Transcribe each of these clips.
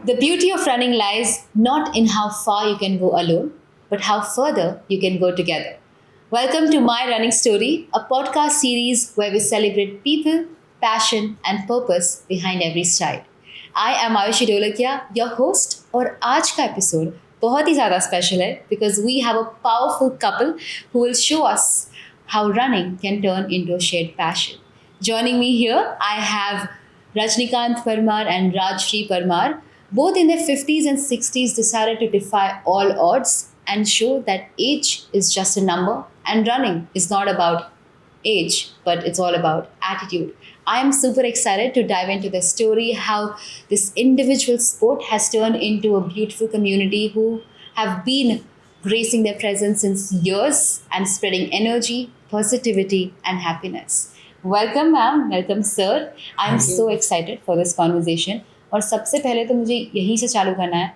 The beauty of running lies not in how far you can go alone, but how further you can go together. Welcome to My Running Story, a podcast series where we celebrate people, passion, and purpose behind every stride. I am Ayushi Dolakia, your host, और आज का episode बहुत ही ज़्यादा special है because we have a powerful couple who will show us how running can turn into a shared passion. Joining me here, I have Rajnikant Parmar and Rajshri Parmar. Both in their 50s and 60s decided to defy all odds and show that age is just a number and running is not about age, but it's all about attitude. I am super excited to dive into their story, how this individual sport has turned into a beautiful community who have been gracing their presence since years and spreading energy, positivity, and happiness. Welcome, ma'am. Welcome, sir. I am so excited for this conversation. और सबसे पहले तो मुझे यहीं से चालू करना है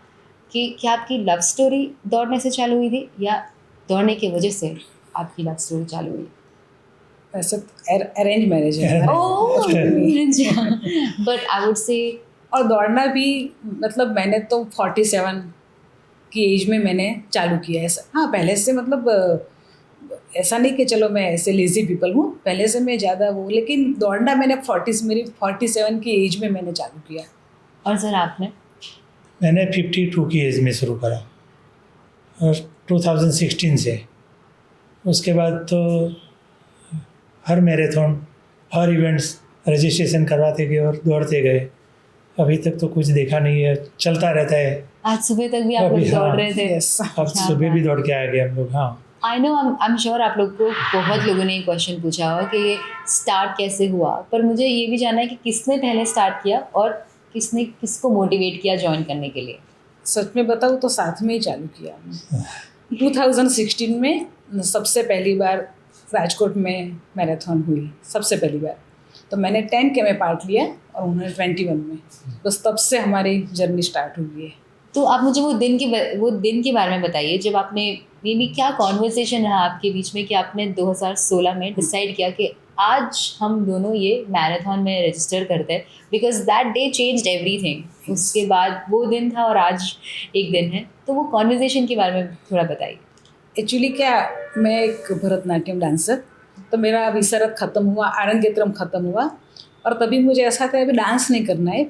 कि क्या आपकी लव स्टोरी दौड़ने से चालू हुई थी या दौड़ने की वजह से आपकी लव स्टोरी चालू हुई? ऐसा अरेंज मैरिज है। बट आई वुड से और दौड़ना भी मतलब मैंने तो 47 की एज में मैंने चालू किया है। हाँ, पहले से मतलब ऐसा नहीं कि चलो मैं ऐसे लेज़ी पीपल हूँ, पहले से मैं ज़्यादा वो, लेकिन दौड़ना मैंने मेरी 47 की एज में मैंने चालू किया। और सर आपने? मैंने 52 की एज में शुरू करा और 2016 से। उसके बाद तो हर मैराथन, हर इवेंट्स रजिस्ट्रेशन करवाते गए और दौड़ते गए। अभी तक तो कुछ देखा नहीं है, चलता रहता है। आज सुबह तक भी आप लोग दौड़ रहे थे? अब सुबह भी दौड़ के आ गए हम लोग। हाँ, I know, I am sure आप लोग को बहुत लोगों ने ये क्वेश्चन पूछा होगा कि ये स्टार्ट कैसे हुआ, पर मुझे ये भी जानना है कि किसने पहले स्टार्ट किया और किसने किसको मोटिवेट किया ज्वाइन करने के लिए? सच में बताऊँ तो साथ में ही चालू किया हमने। 2016 में सबसे पहली बार राजकोट में मैराथन हुई, सबसे पहली बार। तो मैंने 10K में पार्ट लिया और उन्होंने 21 में। बस तब से हमारी जर्नी स्टार्ट हुई है। तो आप मुझे वो दिन के बारे में बताइए जब आपने मेबी क्या कॉन्वर्सेशन रहा आपके बीच में कि आपने 2016 में डिसाइड किया कि आज हम दोनों ये मैराथन में रजिस्टर करते हैं, because that day changed everything. उसके बाद वो दिन था और आज एक दिन है, तो वो कॉन्वर्सेशन के बारे में थोड़ा बताइए। एक्चुअली क्या, मैं एक भरतनाट्यम डांसर, तो मेरा विशारद ख़त्म हुआ, आरंगेत्रम ख़त्म हुआ और तभी मुझे ऐसा था अभी डांस नहीं करना है,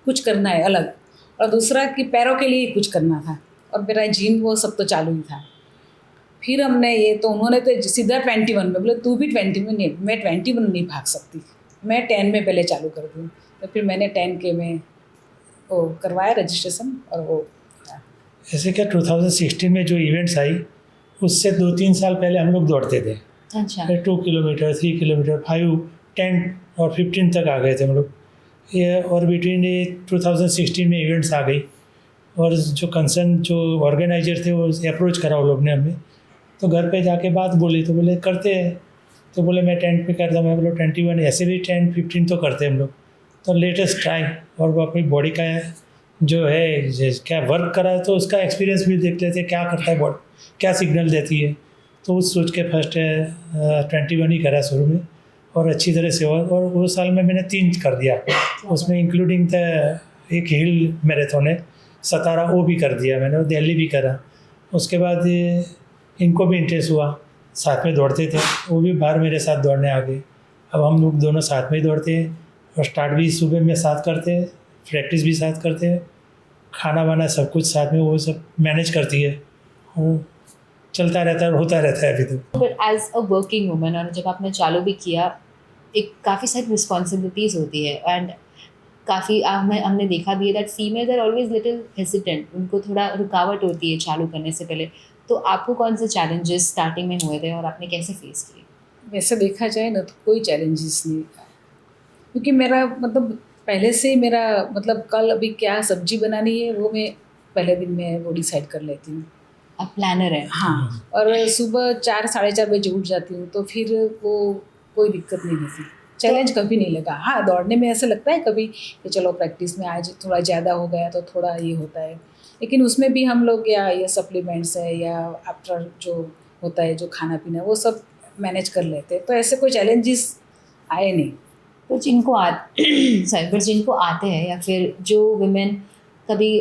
कुछ करना है अलग, और दूसरा कि पैरों के लिए कुछ करना था, और मेरा जिम वो सब तो चालू ही था। फिर हमने ये तो उन्होंने तो सीधा 21 में बोले तू भी 21 में नहीं, मैं 21 नहीं भाग सकती, मैं 10 में पहले चालू कर दूँ। तो फिर मैंने 10K में वो करवाया रजिस्ट्रेशन। और वो ऐसे क्या 2016 में जो इवेंट्स आई उससे 2-3 साल पहले हम लोग दौड़ते थे। अच्छा। 2 किलोमीटर, 3 किलोमीटर, 5, 10 और 15 तक आ गए थे हम लोग ये। और बिटवीन 2016 में इवेंट्स आ गई और जो कंसर्न जो ऑर्गेनाइजर थे वो अप्रोच करा वो लोग ने हमें। तो घर पे जाके बात बोली तो बोले करते हैं, तो बोले मैं 10 पे करता हूँ। मैं बोला 21, ऐसे भी 10-15 तो करते हैं हम लोग, तो लेटेस्ट ट्राई। और वो अपनी बॉडी का जो है क्या वर्क करा है तो उसका एक्सपीरियंस भी देख लेते हैं, क्या करता है बॉडी, क्या सिग्नल देती है। तो उस सोच के फर्स्ट 21 ही करा शुरू में और अच्छी तरह से हुआ। और वो साल में मैंने 3 कर दिया, उसमें इंक्लूडिंग द एक हिल मैराथन है सतारा, वो भी कर दिया मैंने, और दिल्ली भी करा। उसके बाद इनको भी इंटरेस्ट हुआ, साथ में दौड़ते थे, वो भी बाहर मेरे साथ दौड़ने आ गए। अब हम लोग दोनों साथ में ही दौड़ते हैं और स्टार्ट भी सुबह में साथ करते हैं, प्रैक्टिस भी साथ करते हैं, खाना वाना सब कुछ साथ में, वो सब मैनेज करती है, वो चलता रहता है और होता रहता है अभी तक। But as a working woman, और जब आपने चालू भी किया, एक काफ़ी सारी रिस्पॉन्सिबिलिटीज़ होती है एंड काफ़ी हमने देखा भी है that females are always little hesitant, उनको थोड़ा रुकावट होती है चालू करने से पहले। तो आपको कौन से चैलेंजेस स्टार्टिंग में हुए थे और आपने कैसे फेस किए? वैसे देखा जाए ना तो कोई चैलेंजेस नहीं था, क्योंकि मेरा मतलब पहले से ही मेरा मतलब कल अभी क्या सब्जी बनानी है वो मैं पहले दिन में वो डिसाइड कर लेती हूँ। आप प्लानर हैं? हाँ, और सुबह 4 साढ़े 4 बजे उठ जाती हूँ, तो फिर वो कोई दिक्कत नहीं होती, चैलेंज कभी नहीं लगा। हाँ, दौड़ने में ऐसा लगता है कभी कि चलो प्रैक्टिस में आज थोड़ा ज़्यादा हो गया तो थोड़ा ये होता है, लेकिन उसमें भी हम लोग या ये सप्लीमेंट्स है या आफ्टर जो होता है जो खाना पीना वो सब मैनेज कर लेते हैं, तो ऐसे कोई चैलेंजेस आए नहीं। तो जिनको आते हैं या फिर जो वुमेन कभी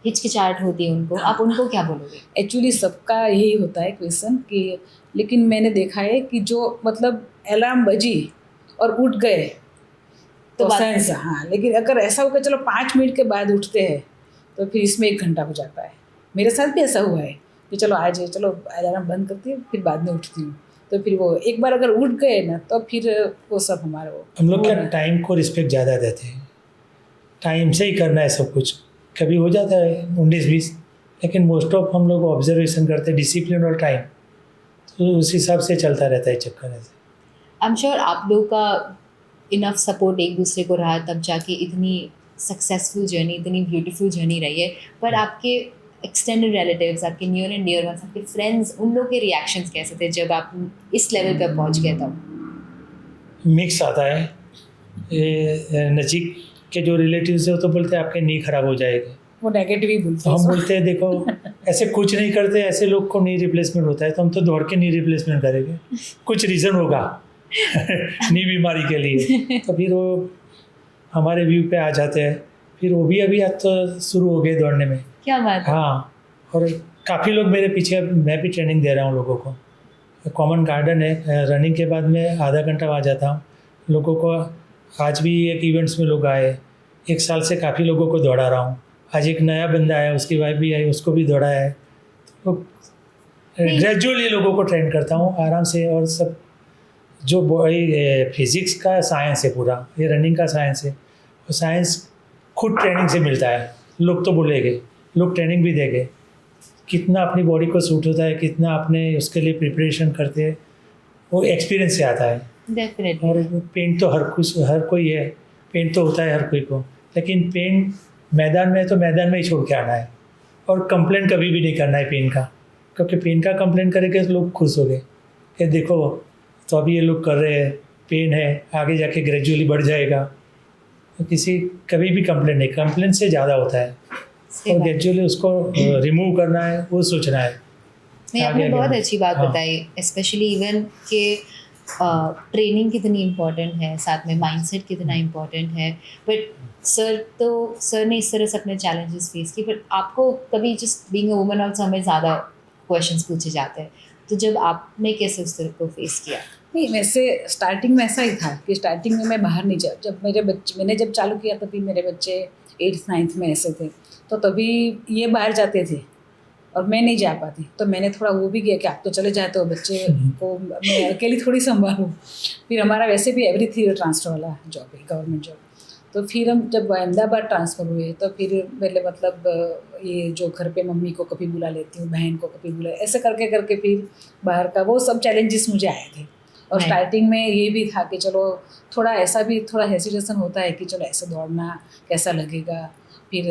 हिचकिचाहट होती है उनको, आप उनको क्या बोलोगे? एक्चुअली सबका यही होता है क्वेश्चन कि, लेकिन मैंने देखा है कि जो मतलब अलार्म बजी और उठ गए तो तो बात सेंस, हाँ, लेकिन अगर ऐसा होगा चलो 5 मिनट के बाद उठते हैं तो फिर इसमें 1 घंटा हो जाता है। मेरे साथ भी ऐसा हुआ है कि चलो आज चलो अलार्म बंद करती हूँ, फिर बाद में उठती हूँ, तो फिर वो एक बार अगर उठ गए ना तो फिर वो सब हमारा वो हम लोग क्या टाइम को रिस्पेक्ट ज़्यादा देते हैं, टाइम से ही करना है सब कुछ। कभी हो जाता है 19-20, लेकिन मोस्ट ऑफ हम लोग ऑब्जर्वेशन करते हैं, डिसिप्लिन और टाइम, तो उस हिसाब से चलता रहता है चक्कर ऐसे। आई एम श्योर आप लोग का इनफ सपोर्ट एक दूसरे को रहा, तब जाके इतनी सक्सेसफुल जर्नी, इतनी ब्यूटीफुल जर्नी रही है। पर आपके एक्सटेंडेड रिलेटिव्स, आपके नियर एंड डियर वंस, आपके फ्रेंड्स, उन लोग के रिएक्शंस कैसे थे जब आप इस लेवल पे पहुंच गए तब? मिक्स आता है। ये नज़दीक के जो रिलेटिव्स है वो तो बोलते हैं आपके नी खराब हो जाएगी, वो नेगेटिव ही बोलते तो हम हैं। बोलते हैं देखो ऐसे कुछ नहीं करते, ऐसे लोग को नी रिप्लेसमेंट होता है, तो हम तो दौड़ के नी रिप्लेसमेंट करेंगे, कुछ रीज़न होगा नी बीमारी के लिए, तो फिर वो हमारे व्यू पे आ जाते हैं। फिर वो भी अभी आज तो शुरू हो गए दौड़ने में। क्या बात है। हाँ, और काफ़ी लोग मेरे पीछे, मैं भी ट्रेनिंग दे रहा हूँ लोगों को। कॉमन गार्डन है, रनिंग के बाद मैं आधा घंटा आ जाता हूँ लोगों को। आज भी एक इवेंट्स में लोग आए, 1 साल से काफ़ी लोगों को दौड़ा रहा हूँ। आज एक नया बंदा आया, उसकी वाइफ भी आई, उसको भी दौड़ाया है। तो ग्रेजुअली लोगों को ट्रेन करता हूँ आराम से। और सब जो फिज़िक्स का साइंस है पूरा, ये रनिंग का साइंस है, वो साइंस खुद ट्रेनिंग से मिलता है। लोग तो बोलेंगे, लोग ट्रेनिंग भी देंगे, कितना अपनी बॉडी को सूट होता है, कितना अपने उसके लिए प्रिपरेशन करते हैं, वो एक्सपीरियंस से आता है। डेफिनेटली। और पेन तो हर कोई है, पेन तो होता है हर कोई को, लेकिन पेन मैदान में है तो मैदान में ही छोड़ के आना है। और कंप्लेंट कभी भी नहीं करना है पेन का, क्योंकि पेन का कंप्लेंट करेंगे तो लोग खुश हो गए कि देखो तो अभी ये लोग कर रहे हैं, पेन है, आगे जाके ग्रेजुअली बढ़ जाएगा। तो किसी कभी भी कंप्लेंट नहीं, कंप्लेंट से ज़्यादा होता है, और ग्रेजुअली उसको रिमूव करना है, वो सोचना है। नहीं, आपने आगे बहुत आगे। अच्छी बात हाँ। बताई, स्पेशली इवन के ट्रेनिंग कितनी इम्पोर्टेंट है, साथ में माइंडसेट कितना इम्पोर्टेंट है। बट सर ने इस तरह से अपने चैलेंजेस फेस किए, बट आपको कभी just being a woman also हमें ज़्यादा क्वेश्चंस पूछे जाते हैं, तो जब आपने कैसे उस तरह को फेस किया? नहीं, वैसे स्टार्टिंग में ऐसा ही था कि स्टार्टिंग में मैं बाहर नहीं जा, जब मैंने जब चालू किया तभी मेरे बच्चे 8th 9th में ऐसे थे, तो तभी ये बाहर जाते थे और मैं नहीं जा पाती, तो मैंने थोड़ा वो भी किया कि आप तो चले जाते हो, बच्चे को मैं अकेली थोड़ी संभालूँ। फिर हमारा वैसे भी एवरी ईयर ट्रांसफ़र वाला जॉब है, गवर्नमेंट जॉब। तो फिर हम जब अहमदाबाद ट्रांसफ़र हुए तो फिर पहले मतलब ये जो घर पे मम्मी को कभी बुला लेती हूँ, बहन को कभी बुला, ऐसे करके करके फिर बाहर का वो सब चैलेंजेस मुझे आए थे। और स्टार्टिंग में ये भी था कि चलो थोड़ा ऐसा भी थोड़ा हेसिटेशन होता है कि चलो ऐसे दौड़ना कैसा लगेगा, फिर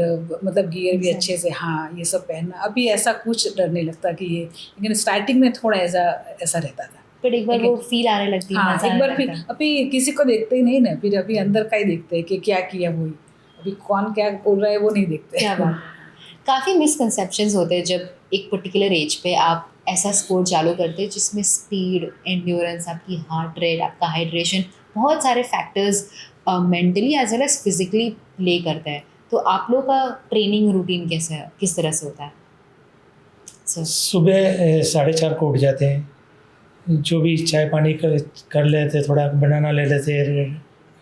मतलब गियर भी अच्छे से, हाँ, ये सब पहनना। अभी ऐसा कुछ डर नहीं लगता कि ये, लेकिन स्टार्टिंग में थोड़ा ऐसा रहता था। पर एक बार वो फील आने लगती है, हाँ, मजा एक आने बार लगता फिर है। अभी किसी को देखते ही नहीं ना, फिर अभी अंदर का ही देखते हैं कि क्या किया वही, अभी कौन क्या बोल रहा है वो नहीं देखते। क्या बात है। काफ़ी मिसकंसेप्शंस होते हैं जब एक पर्टिकुलर एज पे आप ऐसा स्पोर्ट चालू करते हैं जिसमें स्पीड, एंड्योरेंस, आपकी हार्ट रेट, आपका हाइड्रेशन, बहुत सारे factors mentally as well as physically play करते हैं। तो आप लोग का ट्रेनिंग रूटीन कैसा है, किस तरह से होता है? सुबह 4:30 को उठ जाते हैं, जो भी चाय पानी कर लेते, थोड़ा बनाना ले लेते,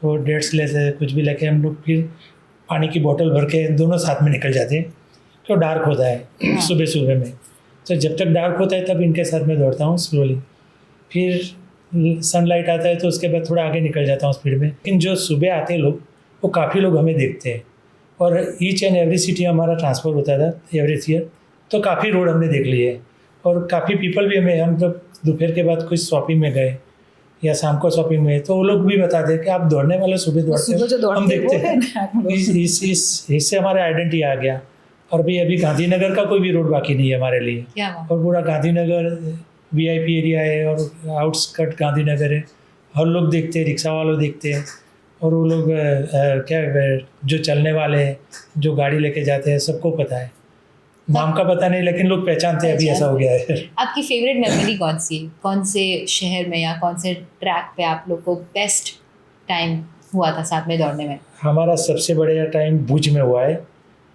वो डेट्स लेते, कुछ भी लेके हम लोग फिर पानी की बोतल भर के दोनों साथ में निकल जाते हैं। तो डार्क होता है सुबह सुबह में, तो जब तक डार्क होता है तब इनके साथ में दौड़ता हूँ स्लोली। फिर सनलाइट आता है तो उसके बाद थोड़ा आगे निकल जाता हूँ स्पीड में। लेकिन जो सुबह आते हैं लोग, वो काफ़ी लोग हमें देखते हैं, और ईच एंड एवरी सिटी हमारा ट्रांसफ़र होता था एवरी ईयर, तो काफ़ी रोड हमने देख लिए है। और काफ़ी पीपल भी हम जब दोपहर के बाद कुछ शॉपिंग में गए या शाम को शॉपिंग में, तो वो लोग भी बताते कि आप दौड़ने वाले सुबह दौड़ते हो, हम देखते हैं। इससे हमारा आइडेंटिटी आ गया। और भी अभी गांधीनगर का कोई भी रोड बाकी नहीं है हमारे लिए, और पूरा गांधीनगर VIP एरिया है और आउटस्कर्ट गांधीनगर है। हर लोग देखते हैं, रिक्शा वालों देखते हैं, और वो लोग क्या जो चलने वाले हैं, जो गाड़ी लेके जाते हैं, सबको पता है। नाम का पता नहीं, लेकिन लोग पहचानते हैं। अभी ऐसा हो गया है। आपकी फेवरेट मेमोरी कौन सी है? कौन से शहर में या कौन से ट्रैक पे आप लोग को बेस्ट टाइम हुआ था साथ में दौड़ने में? हमारा सबसे बढ़िया टाइम भुज में हुआ है,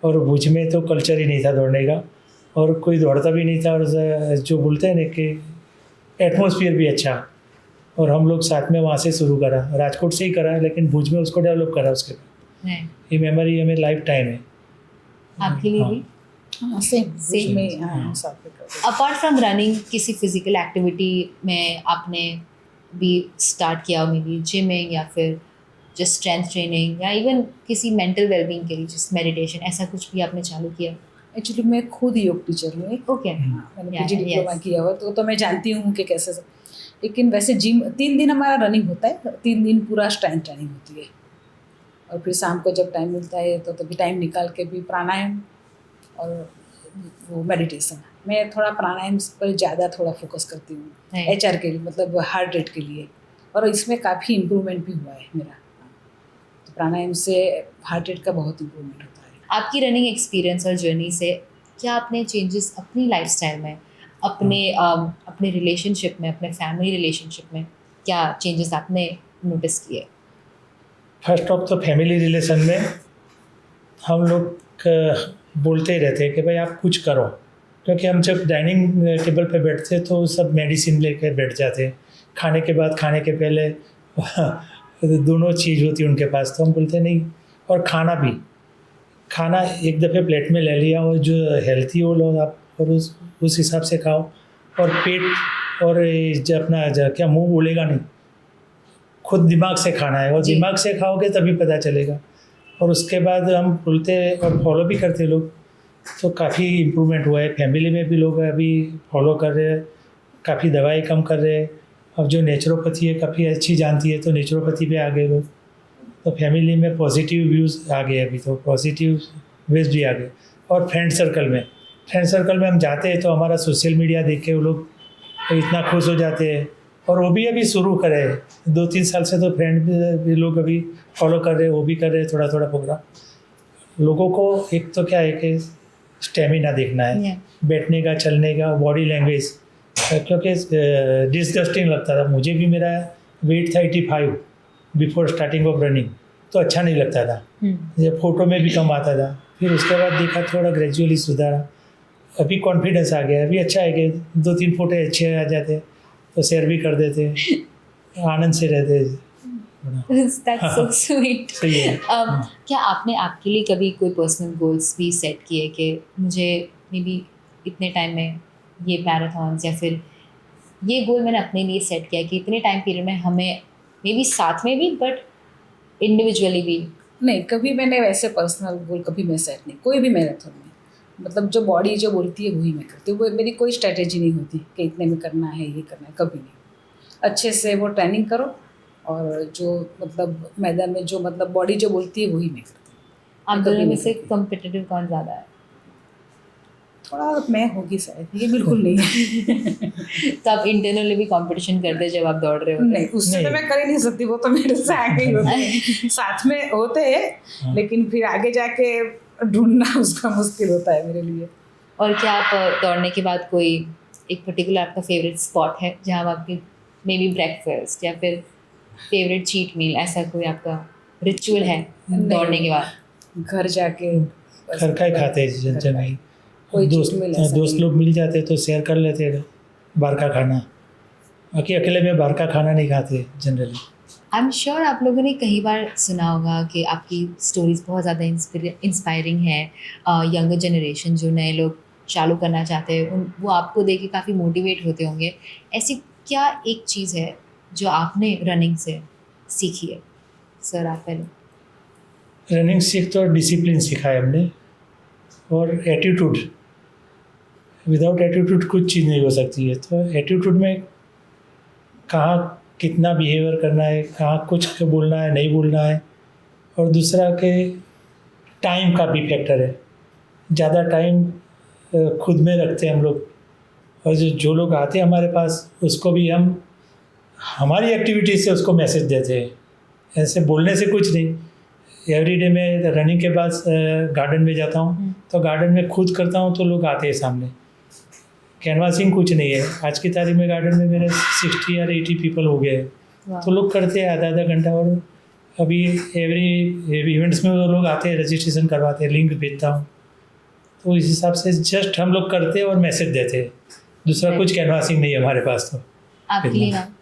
और भुज में तो कल्चर ही नहीं था दौड़ने का, और कोई दौड़ता भी नहीं था, और जो बोलते हैं ना कि एटमॉस्फेयर भी अच्छा, और हम लोग साथ में वहाँ से शुरू करा, राजकोट से ही करा, लेकिन भुज में उसको डेवलप करा उसके बाद। है ये मेमोरी हमें लाइफ टाइम है। आपके लिए भी? हाँ सेम Same. में, हाँ साथ में करते हैं। अपार्ट फ्रॉम रनिंग किसी फिजिकल एक्टिविटी में आपने भी स्टार्ट किया हो, मे बी जिमिंग या फिर जस्ट स्ट्रेंथ ट्रेनिंग, या इवन किसी मेंटल वेलबींग के लिए जस्ट मेडिटेशन, ऐसा कुछ भी आपने चालू किया? एक्चुअली मैं खुद योग टीचर हूँ एक। ओके। मैंने Yeah, पीजी डिप्लोमा yes. किया हुआ, तो मैं जानती हूँ कि कैसे लेकिन वैसे जिम 3 दिन हमारा रनिंग होता है, 3 दिन पूरा स्ट्रेंथ ट्रेनिंग होती है, और फिर शाम को जब टाइम मिलता है तो तभी टाइम निकाल के भी प्राणायाम और वो मेडिटेशन। मैं थोड़ा प्राणायाम पर ज़्यादा थोड़ा फोकस करती हूँ Right. HR के लिए, मतलब हार्ट रेट के लिए, और इसमें काफ़ी इम्प्रूवमेंट भी हुआ है मेरा। तो प्राणायाम से हार्ट रेट का बहुत इम्प्रूवमेंट होता है। आपकी रनिंग एक्सपीरियंस और जर्नी से क्या आपने चेंजेस अपनी लाइफस्टाइल में, अपने रिलेशनशिप में, अपने फैमिली रिलेशनशिप में क्या चेंजेस आपने नोटिस किए? फर्स्ट ऑफ तो फैमिली रिलेशन में हम लोग बोलते ही रहते हैं कि भाई आप कुछ करो, क्योंकि हम जब डाइनिंग टेबल पे बैठते तो सब मेडिसिन लेके बैठ जाते हैं, खाने के बाद, खाने के पहले दोनों चीज़ होती है उनके पास, तो हम बोलते नहीं। और खाना एक दफ़े प्लेट में ले लिया, और जो हेल्थी हो लो आप, और उस हिसाब से खाओ, और पेट और क्या मुंह बोलेगा नहीं, खुद दिमाग से खाना है, और जी। दिमाग से खाओगे तभी पता चलेगा। और उसके बाद हम बोलते और फॉलो भी करते लोग, तो काफ़ी इम्प्रूवमेंट हुआ है। फैमिली में भी लोग अभी फॉलो कर रहे हैं, काफ़ी दवाई कम कर रहे हैं। अब जो नेचुरोपैथी है काफ़ी अच्छी जानती है, तो नेचुरोपैथी पे आ गए लोग। तो फैमिली में पॉजिटिव व्यूज़ आ गए, अभी तो पॉजिटिव वेज भी आ गए। और फ्रेंड सर्कल में हम जाते हैं तो हमारा सोशल मीडिया देख के वो लोग इतना खुश हो जाते हैं, और वो भी अभी शुरू करे 2-3 साल से, तो फ्रेंड भी लोग अभी फॉलो कर रहे हैं, वो भी कर रहे हैं थोड़ा थोड़ा प्रोग्राम। लोगों को एक तो क्या है कि स्टेमिना देखना है, Yeah. बैठने का, चलने का, बॉडी लैंग्वेज, क्योंकि डिस्गस्टिंग लगता था मुझे भी। मेरा वेट था 85 बिफोर स्टार्टिंग ऑफ रनिंग, तो अच्छा नहीं लगता था, ये फोटो में भी कम आता था। फिर उसके बाद देखा थोड़ा ग्रेजुअली सुधारा, अभी कॉन्फिडेंस आ गया, अभी अच्छा है कि 2-3 फोटो अच्छे आ जाते, तो शेयर भी कर देते, आनंद से रहते। That's so sweet. सही है। क्या आपने आपके लिए कभी कोई पर्सनल गोल्स भी सेट किए कि मुझे मे बी इतने टाइम में ये मैराथॉन्स, या फिर ये गोल मैंने अपने लिए सेट किया कि इतने टाइम पीरियड में हमें मे बी साथ में भी बट इंडिविजुअली भी? नहीं, कभी मैंने वैसे पर्सनल गोल कभी मैं सेट नहीं, कोई भी मैराथन में, मतलब जो बॉडी जो बोलती है वही मैं करती हूँ। वो मेरी कोई स्ट्रेटेजी नहीं होती कि इतने में करना है, ये करना है, कभी नहीं। अच्छे से वो ट्रेनिंग करो, और जो मतलब मैदान में जो मतलब बॉडी जो बोलती है वही मैं करती हूँ। आप कभी दोनों में नहीं से करती। कॉम्पिटिटिव कौन ज़्यादा है? थोड़ा मैं होगी शायद, ये बिल्कुल नहीं है। तो आप इंटरनली भी कंपटीशन करते हैं जब आप दौड़ रहे होते नहीं, उससे तो नहीं। मैं कर ही नहीं सकती, वो तो मेरे से आगे ही होते हैं। साथ में होते हैं, लेकिन फिर आगे जाके ढूंढना उसका मुश्किल होता है मेरे लिए। और क्या आप दौड़ने के बाद कोई एक पर्टिकुलर आपका फेवरेट स्पॉट है जहाँ आपकी मे बी ब्रेकफास्ट या फिर फेवरेट चीट मील, ऐसा कोई आपका रिचुअल है दौड़ने के बाद? घर जाके बस घर का ही खाते हैं जनरली। कोई दोस्त चीज़ मिल ऐसा दोस्त नहीं। लोग मिल जाते तो शेयर कर लेते हैं बाहर का खाना, बाकी अकेले में बाहर का खाना नहीं खाते जनरली। आई एम श्योर आप लोगों ने कई बार सुना होगा कि आपकी स्टोरीज बहुत ज़्यादा इंस्पायरिंग है। यंगर जनरेशन जो नए लोग चालू करना चाहते हैं वो आपको देख के काफ़ी मोटिवेट होते होंगे। ऐसी क्या एक चीज़ है जो आपने रनिंग से सीखी है? सर आप पहले। रनिंग सीख तो डिसिप्लिन सीखा है हमने, और एटीट्यूड। विदाउट एटीट्यूड कुछ चीज़ नहीं हो सकती है। तो एटीट्यूड में कहाँ कितना बिहेवियर करना है, कहाँ कुछ बोलना है, नहीं बोलना है। और दूसरा के टाइम का भी फैक्टर है, ज़्यादा टाइम खुद में रखते हैं हम लोग, और जो लोग आते हैं हमारे पास उसको भी हम हमारी एक्टिविटी से उसको मैसेज देते हैं, ऐसे बोलने से कुछ नहीं। एवरीडे में रनिंग के बाद गार्डन में जाता हूँ, तो गार्डन में खुद करता हूँ तो लोग आते हैं सामने। कैनवासिंग कुछ नहीं है, आज की तारीख में गार्डन में मेरे 60 या 80 पीपल हो गए हैं, तो लोग करते हैं आधा घंटा। और अभी एवरी इवेंट्स में वो लोग आते हैं, रजिस्ट्रेशन करवाते हैं, लिंक भेजता हूँ, तो इस हिसाब से जस्ट हम लोग करते हैं और मैसेज देते हैं, दूसरा कुछ कैनवासिंग नहीं है हमारे पास। तो आपके लिए मैम?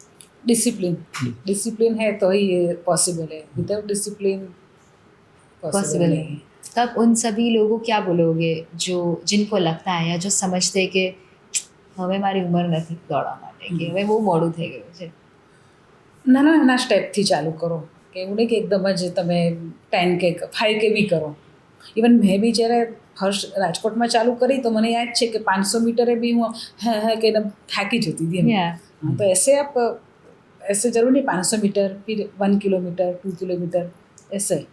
डिसिप्लिन है तो ही ये पॉसिबल है, विदाउट डिसिप्लिन पॉसिबल नहीं। तब उन सभी लोगों को क्या बोलोगे जो जिनको लगता है या जो समझते हैं कि हमें हमारी उम्र नहीं दौड़ा માટે કે હવે બહુ મોડું થઈ ગયું છે? નાના નાના સ્ટેપથી ચાલુ કરો, કે એવું નહીં કે એકદમ જ તમે 10K 5K બી કરો. ઇવન મેં બી જ્યારે ફર્સ્ટ રાજકોટમાં ચાલુ કરી તો મને યાદ છે કે 500 मीटर भी હું હા કે एकदम થાકી જતી હતી. Yeah. तो ऐसे आप ऐसे जरूरी नहीं 500 मीटर फिर 1 किलोमीटर 2 किलोमीटर ऐसे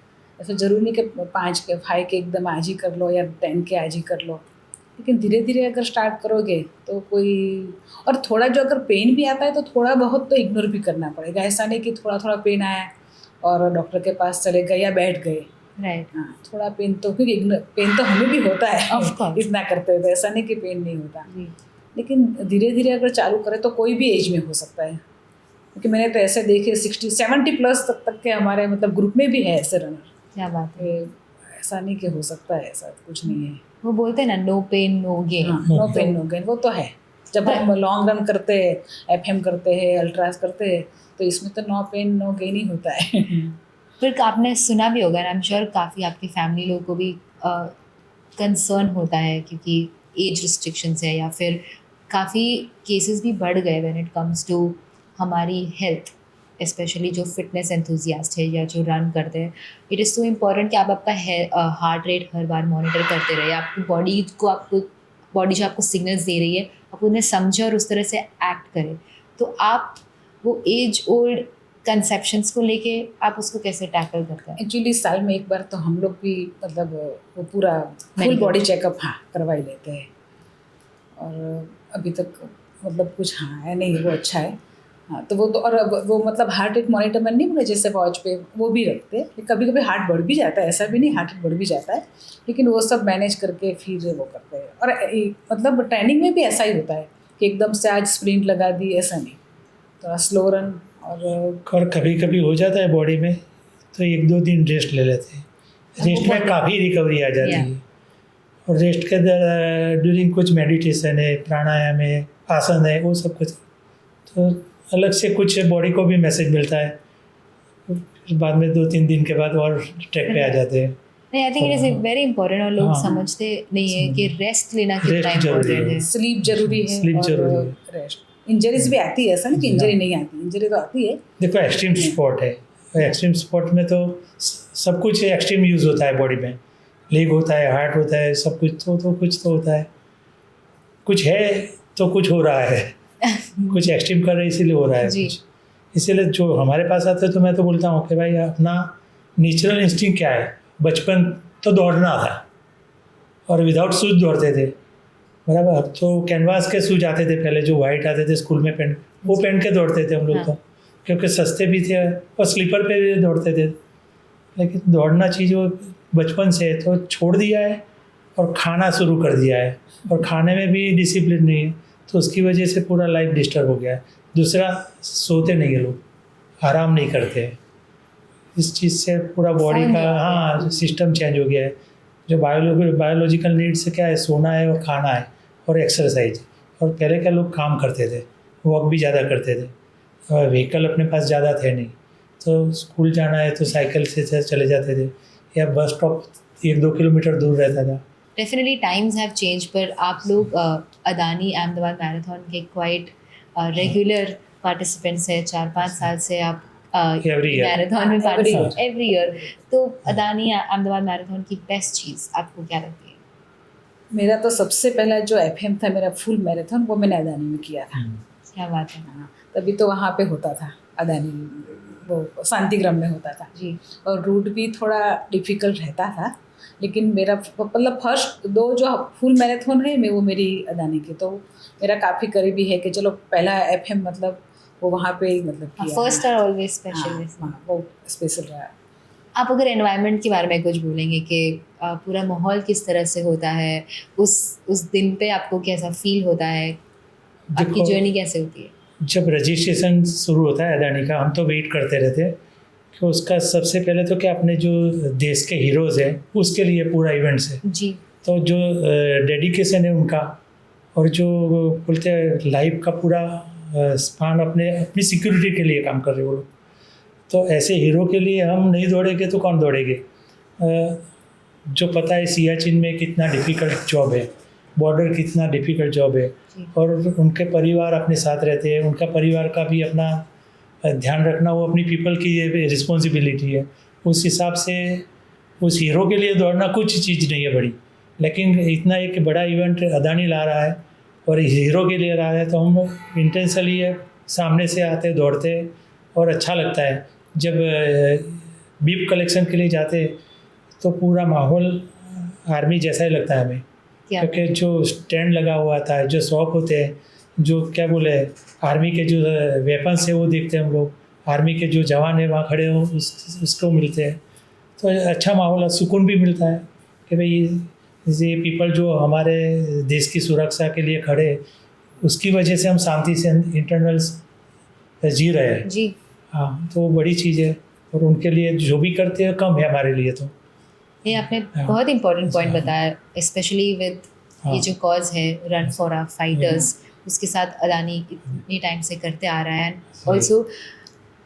जरूरी नहीं कि 5K 5K एकदम आज ही कर लो या 10K आज ही कर लो, लेकिन धीरे धीरे अगर स्टार्ट करोगे तो कोई, और थोड़ा जो अगर पेन भी आता है तो थोड़ा बहुत तो इग्नोर भी करना पड़ेगा. ऐसा नहीं कि थोड़ा थोड़ा पेन आया और डॉक्टर के पास चले गए या बैठ गए. राइट. हाँ, थोड़ा पेन तो, क्योंकि पेन तो हमें भी होता है Of course. इतना करते हैं, तो ऐसा नहीं कि पेन नहीं होता, जी. लेकिन धीरे धीरे अगर चालू करें तो कोई भी एज में हो सकता है. क्योंकि मैंने तो ऐसे देखे 60-70 प्लस तक के हमारे मतलब ग्रुप में भी है ऐसे रनर. क्या बात है. ऐसा नहीं कि हो सकता है, ऐसा कुछ नहीं है. वो बोलते हैं ना no pain no gain. No pain no gain, वो तो है. जब हम लॉन्ग रन करते हैं, FM करते हैं, अल्ट्रास करते हैं, तो इसमें तो नो पेन नो गेन ही होता है. फिर आपने सुना भी होगा, आई एम श्योर काफ़ी आपकी फैमिली लोगों को भी कंसर्न होता है क्योंकि एज रिस्ट्रिक्शंस है या फिर काफ़ी केसेस भी बढ़ गए व्हेन इट कम्स टू हमारी हेल्थ, स्पेशली जो फिटनेस एंथुजियास्ट है या जो रन करते हैं. इट इज़ सो इम्पॉर्टेंट कि आप आपका हार्ट रेट हर बार मॉनिटर करते रहे. आपकी बॉडी जो आपको सिग्नल्स दे रही है आप उन्हें समझे और उस तरह से एक्ट करें. तो आप वो एज ओल्ड कंसेप्शंस को लेके आप उसको कैसे टैकल करते हैं? एक्चुअली साल में एक बार तो हम लोग भी मतलब वो पूरा फुल बॉडी चेकअप करवा ही लेते हैं. और अभी तक मतलब कुछ है नहीं, वो अच्छा है. हाँ, तो वो तो, और वो मतलब हार्ट रेट मॉनिटर में नहीं बोले जैसे वॉच पे वो भी रखते हैं. कभी कभी हार्ट बढ़ भी जाता है, ऐसा भी नहीं हार्ट रेट बढ़ भी जाता है, लेकिन वो सब मैनेज करके फिर वो करते हैं. और मतलब ट्रेनिंग में भी ऐसा ही होता है कि एकदम से आज स्प्रिंट लगा दी, ऐसा नहीं, थोड़ा स्लो रन. और कभी कभी हो जाता है बॉडी में तो 1-2 दिन रेस्ट ले लेते हैं. रेस्ट में काफ़ी रिकवरी आ जाती है. और रेस्ट के ड्यूरिंग कुछ मेडिटेशन है, प्राणायाम है, आसन है, वो सब कुछ, तो अलग से कुछ बॉडी को भी मैसेज मिलता है. फिर बाद में 2-3 दिन के बाद और ट्रैक पे आ जाते हैं. नहीं, I think it is very important और लोग हाँ. समझते नहीं है कि रेस्ट लेना कितना Rest जरूरी इम्पोर्टेंट है. है. स्लीप जरूरी है. Sleep जरूरी है. और रेस्ट. इंजरीज भी आती है, ऐसा नहीं कि इंजरी नहीं आती, इंजरी तो आती है. देखो एक्सट्रीम स्पोर्ट है, एक्सट्रीम स्पोर्ट में तो सब कुछ एक्सट्रीम यूज़ होता है बॉडी में. लेग होता है, हार्ट होता है, सब कुछ तो कुछ तो होता है. कुछ है तो कुछ हो रहा है. कुछ एक्सट्रीम कर रहे इसीलिए हो रहा है जी. कुछ. इसीलिए जो हमारे पास आते हैं तो मैं तो बोलता हूँ कि भाई अपना नेचुरल इंस्टिंक्ट क्या है. बचपन तो दौड़ना था और विदाउट शूज दौड़ते थे, बराबर. अब तो कैनवास के शूज आते थे पहले, जो वाइट आते थे स्कूल में पहन, वो पहन के दौड़ते थे हम लोग. तो क्योंकि सस्ते भी थे और स्लीपर पे भी दौड़ते थे. लेकिन दौड़ना चीज़ वो बचपन से है तो छोड़ दिया है और खाना शुरू कर दिया है, और खाने में भी डिसिप्लिन नहीं है, तो उसकी वजह से पूरा लाइफ डिस्टर्ब हो गया है. दूसरा, सोते नहीं है लोग, आराम नहीं करते हैं. इस चीज़ से पूरा बॉडी का सिस्टम चेंज हो गया है. जो बायोलॉजिकल नीड्स क्या है, सोना है और खाना है और एक्सरसाइज. और पहले के लोग काम करते थे, वॉक भी ज़्यादा करते थे, व्हीकल अपने पास ज़्यादा थे नहीं, तो स्कूल जाना है तो साइकिल से चले जाते थे, या बस स्टॉप 1-2 किलोमीटर दूर रहता था. डेफिनेटली टाइम्स हैव चेंज, पर आप लोग अदानी अहमदाबाद मैराथन के क्वाइट रेगुलर पार्टिसिपेंट्स हैं. 4-5 साल से आप Every year. मैराथन में पार्टिसिपेट एवरी ईयर. तो अदानी अहमदाबाद मैराथन की बेस्ट चीज़ आपको क्या लगती है? मेरा तो सबसे पहला जो FM था मेरा फुल मैराथन, वो मैंने अदानी में किया था. क्या बात है. हाँ, तभी तो वहाँ पे होता था अदानी, वो शांतिग्राम में होता था जी. और रूट भी थोड़ा डिफ़िकल्ट रहता था, लेकिन मेरा मतलब फर्स्ट 2 जो फुल मैराथन है वो मेरी अदानी की, तो मेरा काफ़ी करीबी है कि चलो पहला FM मतलब वो वहाँ पे ही मतलब किया. First are always special. वो स्पेशल रहा. आप अगर एनवायरनमेंट के बारे में कुछ बोलेंगे कि पूरा माहौल किस तरह से होता है, उस दिन पे आपको कैसा फील होता है, आपकी जर्नी कैसे होती है? जब रजिस्ट्रेशन शुरू होता है अदानी का, हम तो वेट करते रहते हैं कि उसका सबसे पहले तो क्या अपने जो देश के हीरोज़ हैं उसके लिए पूरा इवेंट्स है। जी तो जो डेडिकेशन है उनका, और जो बोलते हैं लाइफ का पूरा स्पान अपनी सिक्योरिटी के लिए काम कर रहे हैं वो लोग। तो ऐसे हीरो के लिए हम नहीं दौड़ेंगे तो कौन दौड़ेंगे? जो पता है सियाचिन में कितना डिफ़िकल्ट जॉब है, बॉर्डर कितना डिफ़िकल्ट जॉब है, और उनके परिवार अपने साथ रहते हैं, उनका परिवार का भी अपना ध्यान रखना वो अपनी पीपल की रिस्पॉन्सिबिलिटी है। उस हिसाब से उस हीरो के लिए दौड़ना कुछ चीज़ नहीं है बड़ी, लेकिन इतना एक बड़ा इवेंट अदानी ला रहा है और हीरो के लिए ला रहा है, तो हम इंटेंशनली सामने से आते दौड़ते और अच्छा लगता है। जब बीफ कलेक्शन के लिए जाते तो पूरा माहौल आर्मी जैसा ही लगता है हमें, क्योंकि जो स्टैंड लगा हुआ था, जो शॉप होते हैं, जो क्या बोले आर्मी के जो वेपन्स है वो देखते हैं हम लोग, आर्मी के जो जवान है वहाँ खड़े हो उसको मिलते हैं, तो अच्छा माहौल सुकून भी मिलता है कि भाई ये पीपल जो हमारे देश की सुरक्षा के लिए खड़े, उसकी वजह से हम शांति से इंटरनल जी रहे हैं। जी हाँ, तो वो बड़ी चीज़ है, और उनके लिए जो भी करते हैं कम है हमारे लिए। तो ये आपने हाँ, बहुत इंपॉर्टेंट पॉइंट हाँ, बताया, स्पेशली विद हाँ, ये जो कॉज है रन फॉर आवर फाइटर्स, उसके साथ अदानी इतने टाइम से करते आ रहा है। एंड ऑल्सो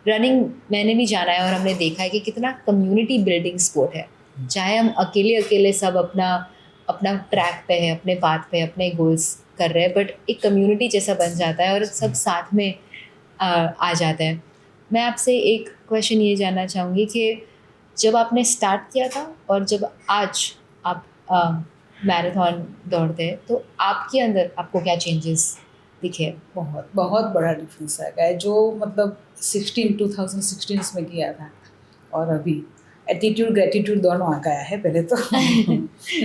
रनिंग मैंने भी जाना है और हमने देखा है कि कितना कम्युनिटी बिल्डिंग स्पोर्ट है। चाहे हम अकेले अकेले सब अपना अपना ट्रैक पे है, अपने पाथ पे अपने गोल्स कर रहे हैं, बट एक कम्युनिटी जैसा बन जाता है और सब साथ में आ जाते हैं। मैं आपसे एक क्वेश्चन ये जानना चाहूँगी कि जब आपने स्टार्ट किया था और जब आज आप मैराथन दौड़ते हैं, तो आपके अंदर आपको क्या चेंजेस दिखे? बहुत बहुत बड़ा डिफरेंस आ गया है। जो मतलब 2016 में किया था और अभी एटीट्यूड ग्रेटिट्यूड दोनों आ गया है। पहले तो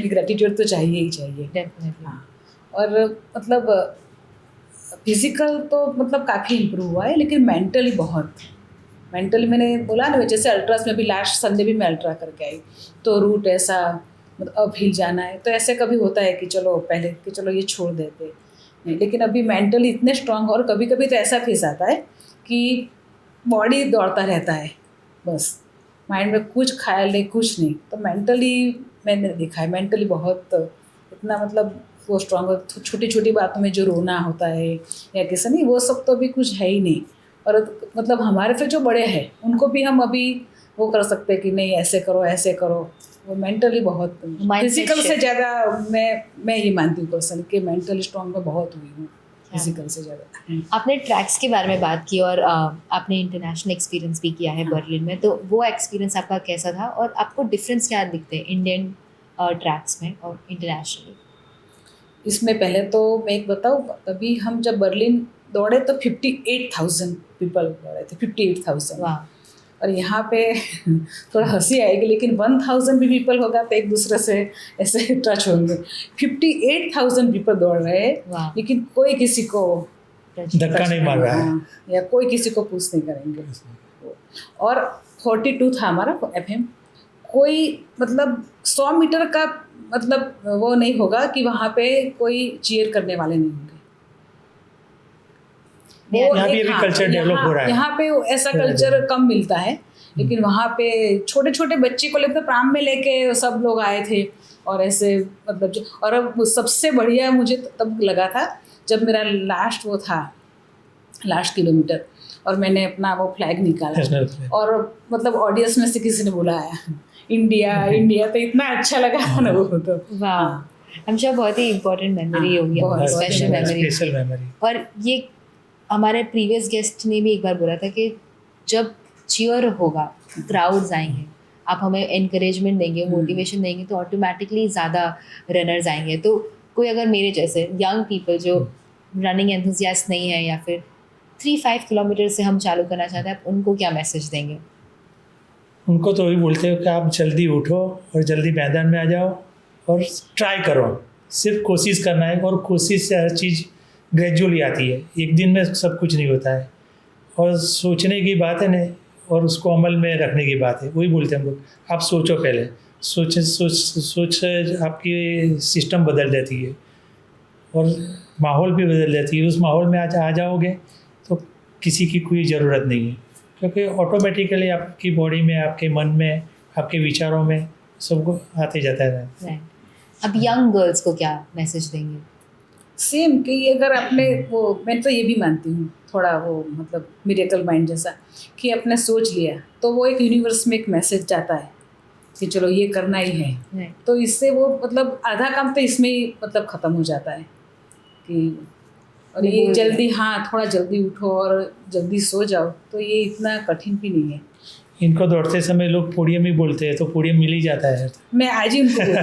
ग्रेटिट्यूड तो चाहिए ही चाहिए। डेफिनेटली। हाँ, और मतलब फिजिकल तो मतलब काफ़ी इम्प्रूव हुआ है, लेकिन मेंटली मैंने बोला ना, जैसे अल्ट्रास में भी लास्ट संडे भी मैं अल्ट्रा करके आई, तो रूट ऐसा मतलब अब हिल जाना है, तो ऐसे कभी होता है कि चलो पहले कि चलो ये छोड़ देते नहीं, लेकिन अभी मेंटली इतने स्ट्रांग, और कभी कभी तो ऐसा फेस आता है कि बॉडी दौड़ता रहता है, बस माइंड में कुछ ख्याल नहीं, कुछ नहीं। तो मेंटली मैंने देखा है, मेंटली बहुत इतना मतलब वो स्ट्रांग है। छोटी छोटी बातों में जो रोना होता है या कैसा नहीं, वो सब तो अभी कुछ है ही नहीं। और मतलब हमारे से जो बड़े हैं उनको भी हम अभी वो कर सकते हैं कि नहीं ऐसे करो ऐसे करो। वो मेंटली बहुत, फिजिकल से ज़्यादा मैं ये मानती हूँ पर्सन कि मेंटली स्ट्रांग में बहुत हुई हूँ फिजिकल से ज़्यादा। आपने ट्रैक्स के बारे में बात की और आपने इंटरनेशनल एक्सपीरियंस भी किया है बर्लिन में, तो वो एक्सपीरियंस आपका कैसा था और आपको डिफरेंस क्या दिखते हैं इंडियन ट्रैक्स में और इंटरनेशनली? इसमें पहले तो मैं एक बताऊँ, तभी हम जब बर्लिन दौड़े तो 58,000 पीपल दौड़े थे, 58,000। वाह। और यहाँ पे थोड़ा हंसी आएगी, लेकिन 1,000 भी पीपल होगा तो एक दूसरे से ऐसे टच होंगे। 58,000 पीपल दौड़ रहे हैं, लेकिन कोई किसी को धक्का नहीं मार रहा है या कोई किसी को पुश नहीं करेंगे। और 42 था हमारा FM। कोई मतलब 100 मीटर का मतलब वो नहीं होगा कि वहाँ पे कोई चीयर करने वाले नहीं होंगे। यहाँ भी अभी कल्चर डेवलप हो रहा है। यहाँ पे ऐसा कल्चर कम मिलता है, लेकिन वहाँ पे छोटे छोटे बच्चे को लेकर प्राम में लेके सब लोग आए थे, और ऐसे मतलब जो, और अब सबसे बढ़िया मुझे तब लगा था जब मेरा लास्ट किलोमीटर और मैंने अपना वो फ्लैग निकाला, और मतलब ऑडियंस में से किसी ने बुलाया इंडिया इंडिया, तो इतना अच्छा लगा था ना वो तो। वाह, हम श्योर बहुत ही इम्पोर्टेंट मेमोरी होगी, स्पेशल मेमोरी। और ये हमारे प्रीवियस गेस्ट ने भी एक बार बोला था कि जब चीयर होगा, क्राउड्स आएंगे, आप हमें एनकरेजमेंट देंगे, मोटिवेशन देंगे, तो ऑटोमेटिकली ज़्यादा रनर्स आएंगे। तो कोई अगर मेरे जैसे यंग पीपल जो रनिंग एंथुसियास्ट नहीं है या फिर 3-5 किलोमीटर से हम चालू करना चाहते हैं, आप उनको क्या मैसेज देंगे? उनको तो वही बोलते हो कि आप जल्दी उठो और जल्दी मैदान में आ जाओ और ट्राई करो। सिर्फ कोशिश करना है, और कोशिश से हर चीज़ ग्रेजुअली आती है, एक दिन में सब कुछ नहीं होता है। और सोचने की बात है ना, और उसको अमल में रखने की बात है। वही बोलते हैं हम लोग, आप सोचो पहले, सोच आपकी सिस्टम बदल जाती है और माहौल भी बदल जाती है। उस माहौल में आ जाओगे तो किसी की कोई ज़रूरत नहीं है, क्योंकि ऑटोमेटिकली आपकी बॉडी में, आपके मन में, आपके विचारों में सबको आते जाता है। राइट। अब यंग गर्ल्स को क्या मैसेज देंगे? सेम कि ये अगर आपने वो, मैं तो ये भी मानती हूँ थोड़ा वो मतलब मिरेकल माइंड जैसा, कि आपने सोच लिया तो वो एक यूनिवर्स में एक मैसेज जाता है कि चलो ये करना ही है। राइट। तो इससे वो मतलब आधा काम तो इसमें ही मतलब ख़त्म हो जाता है कि, और ये जल्दी, हाँ थोड़ा जल्दी उठो और जल्दी सो जाओ, तो ये इतना कठिन भी नहीं है। इनको दौड़ते समय लोग पोडियम ही बोलते हैं, तो पोडियम मिल ही जाता है। मैं आज ही उनको बोला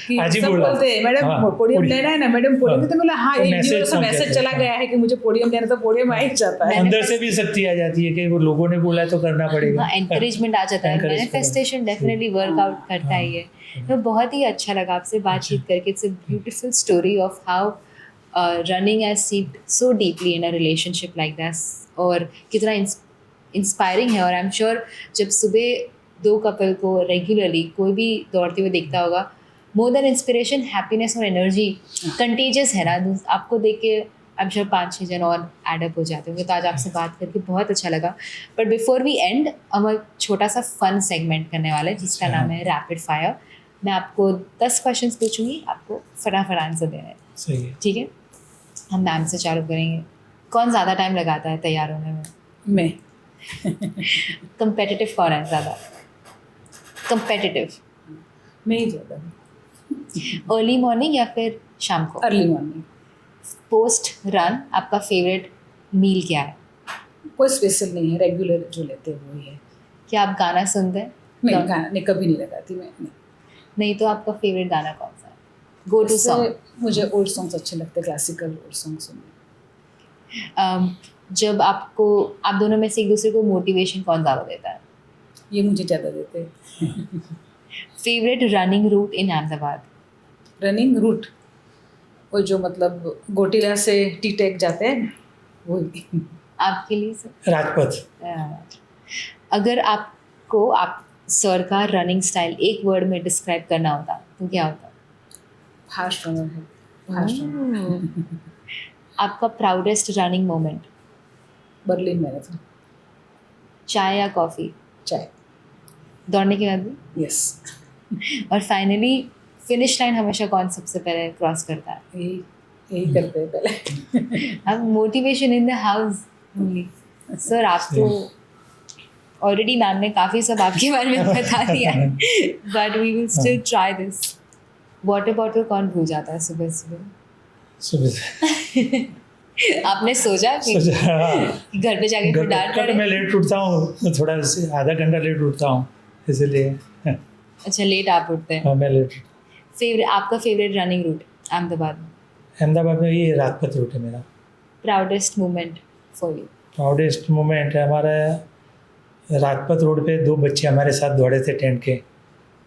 कि आज ही सब बोला। बोलते हैं मैडम हाँ, पोडियम लेना है ना मैडम, पोडियम। हाँ। तो बोला हाँ, तो ये मैसेज यूनिवर्स का पहुंच मैसेज जाता चला है। गया है कि मुझे पोडियम लेना, तो पोडियम आ ही जाता है। अंदर से भी शक्ति आ जाती है कि वो लोगों ने बोला है तो करना पड़ेगा। हाँ, एनकरेजमेंट आ जाता है। मैनिफेस्टेशन डेफिनेटली वर्कआउट करता ही है। तो बहुत ही अच्छा लगा आपसे बातचीत करके। It's a beautiful story of how running has seeped so deeply in a relationship like this, और कितना इंस्पायरिंग है। और आई एम श्योर जब सुबह दो कपल को रेगुलरली कोई भी दौड़ते हुए देखता होगा, मोर देन इंस्पिरेशन, हैप्पीनेस और एनर्जी कंटेजियस है ना। आपको देख के आई एम श्योर 5-6 जन और एडअप हो जाते होंगे। तो आज आपसे बात करके बहुत अच्छा लगा। बट बिफोर वी एंड, हम एक छोटा सा फन सेगमेंट करने वाले हैं जिसका नाम है रैपिड फायर। मैं आपको 10 क्वेश्चंस पूछूंगी, आपको फटाफट आंसर देना है। सही है। ठीक है? हम मैम से चालू करेंगे। कौन ज़्यादा टाइम लगाता है तैयार होने में? मैं। कंपेटिटिव कौन है ज़्यादा? कंपेटिटिव। मैं ही ज़्यादा। अर्ली मॉर्निंग या फिर शाम को? Early morning. पोस्ट रन आपका फेवरेट मील क्या है? कोई स्पेशल नहीं है, रेगुलर जो लेते हैं वही है। क्या आप गाना सुनते हैं? नहीं, गाना नहीं, कभी नहीं लगाती मैं। नहीं तो आपका फेवरेट गाना कौन सा है? Go to song? मुझे ओल्ड सॉन्ग्स अच्छे लगते हैं, क्लासिकल ओल्ड सॉन्ग सुनने। जब आपको, आप दोनों में से एक दूसरे को मोटिवेशन कौन ज़्यादा देता है? ये मुझे ज़्यादा देते हैं। फेवरेट रनिंग रूट इन अहमदाबाद? रनिंग रूट वो जो मतलब गोटीला से टी टेक जाते हैं वो। आपके लिए सर? राजपथ। अगर आपको आप सर का रनिंग स्टाइल एक वर्ड में डिस्क्राइब करना होता तो क्या होता? फास्ट रनर है, फास्ट रनर। आपका proudest running moment? Berlin marathon. चाय या कॉफ़ी? चाय। दौड़ने के बाद भी? यस। और फाइनली फिनिश लाइन हमेशा कौन सबसे पहले क्रॉस करता है? यही करते हैं पहले। अब motivation in the house only. Sir आप तो ऑलरेडी मैम ने काफ़ी सब आपके बारे में बता दिया है, but we will still try this. Water bottle कौन भूल जाता है सुबह सुबह? सुबह आपने सोचा कि कि घर पे जाके कोई डांट कल मैं लेट उठता हूँ, थोड़ा आधा घंटा लेट उठता हूँ इसलिए। अच्छा, लेट आप उठते हैं। हाँ, मैं लेट। आपका फेवरेट रनिंग रूट अहमदाबाद में? अहमदाबाद में ये राजपथ रूट है मेरा। Proudest moment for you? Proudest moment है हमारा राजपथ रोड पे 2 बच्चे हमारे साथ दौड़े थे टेंट के,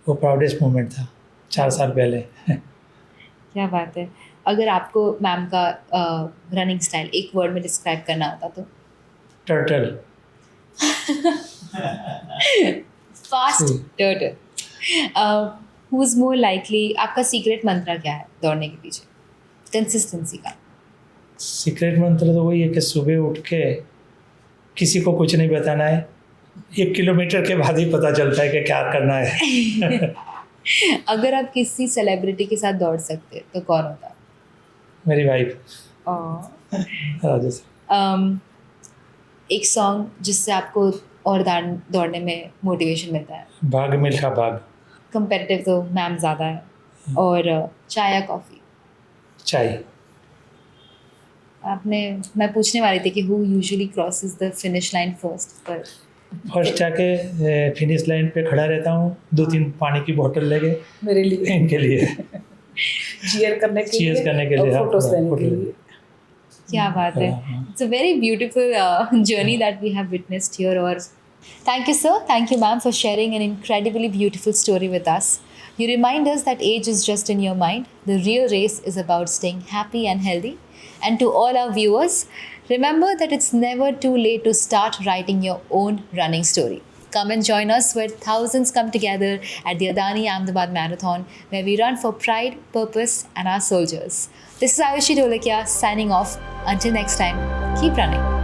वो प्राउडेस्ट मोमेंट था 4 साल पहले। क्या बात है। अगर आपको मैम का रनिंग स्टाइल एक वर्ड में डिस्क्राइब करना होता तो? Turtle. Fast turtle. Who is more likely? आपका सीक्रेट मंत्र क्या है दौड़ने के पीछे कंसिस्टेंसी का? सीक्रेट मंत्र तो वही है कि सुबह उठ के किसी को कुछ नहीं बताना है, 1 किलोमीटर के बाद ही पता चलता है कि क्या करना है। अगर आप किसी सेलिब्रिटी के साथ दौड़ सकते तो कौन होता? मेरी वाइफ और राजेश। एक सॉन्ग जिससे आपको और दौड़ने में मोटिवेशन मिलता है? भाग मिल्खा भाग। कंपेटिटिव तो मैम ज़्यादा है। और चाय या कॉफ़ी? चाय। मैं पूछने वाली थी कि who usually crosses the finish line first, पर फर्स्ट जाके फिनिश लाइन पे खड़ा रहता हूँ, 2-3 पानी की बोतल लेके मेरे लिए, इनके लिए चीयर करने के लिए, और फोटोज लेने के लिए। क्या बात है। It's a very beautiful journey that we have witnessed here. और thank you sir, thank you ma'am for sharing an incredibly beautiful story with us. You remind us that age is just in your mind. The real race is about staying happy and healthy. And to all our viewers, remember that it's never too late to start writing your own running story. Come and join us where thousands come together at the Adani Ahmedabad Marathon, where we run for pride, purpose, and our soldiers. This is Ayushi Dholakia signing off. Until next time, keep running.